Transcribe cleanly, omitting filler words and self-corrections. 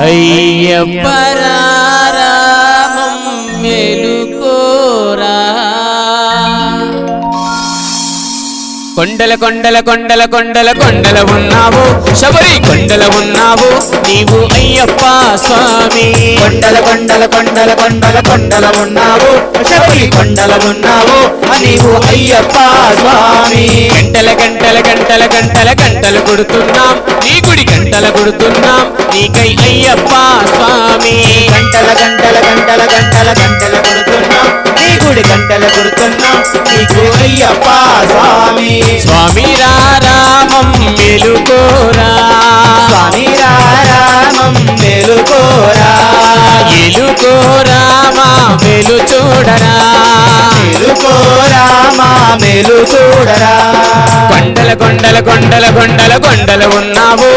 అయ్యప్ప రామం మేలుకోరా కొండల కొండల కొండల కొండల కొండల ఉన్నావు శబరి కొండల ఉన్నావు నీవు అయ్యప్ప స్వామి కొండల కొండల కొండల కొండల కొండల ఉన్నావు శబరి కొండల ఉన్నావు నీవు అయ్యప్ప స్వామి గంటల గంటల గంటల గంటల గంటలు కొడుతున్నాం నీ గుడి గంటలు కొడుతున్నాం నీకై అయ్యప్ప స్వామి గంటల గంటల గంటల గంటల గంటలు కొడుతున్నాం నీ గుడి గంటలు కొడుతున్నాం నీకు అయ్యప్ప స్వామి స్వామి రామం మేలుకోరా స్వామి రామం మేలుకోరా ఏలుకోరా మా మేలు చూడరా మేలుకోరా మా మేలు చూడరా కొండల కొండల కొండల కొండల కొండలు ఉన్నావు